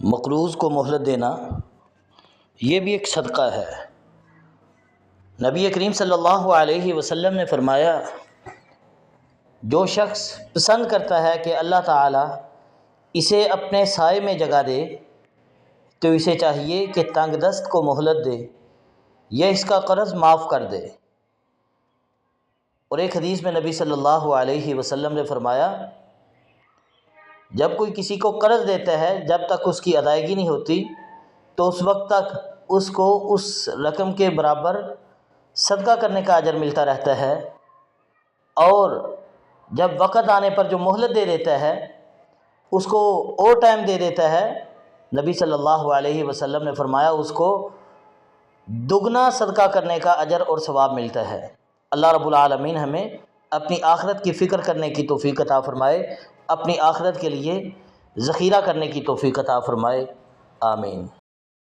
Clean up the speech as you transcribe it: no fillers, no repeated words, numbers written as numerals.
مقروض کو مہلت دینا یہ بھی ایک صدقہ ہے۔ نبی کریم صلی اللہ علیہ وسلم نے فرمایا، جو شخص پسند کرتا ہے کہ اللہ تعالیٰ اسے اپنے سائے میں جگہ دے تو اسے چاہیے کہ تنگ دست کو مہلت دے یا اس کا قرض معاف کر دے۔ اور ایک حدیث میں نبی صلی اللہ علیہ وسلم نے فرمایا، جب کوئی کسی کو قرض دیتا ہے جب تک اس کی ادائیگی نہیں ہوتی تو اس وقت تک اس کو اس رقم کے برابر صدقہ کرنے کا اجر ملتا رہتا ہے، اور جب وقت آنے پر جو مہلت دے دیتا ہے اس کو اور ٹائم دے دیتا ہے، نبی صلی اللہ علیہ وسلم نے فرمایا اس کو دگنا صدقہ کرنے کا اجر اور ثواب ملتا ہے۔ اللہ رب العالمین ہمیں اپنی آخرت کی فکر کرنے کی توفیق عطا فرمائے، اپنی آخرت کے لیے ذخیرہ کرنے کی توفیق عطا فرمائے، آمین۔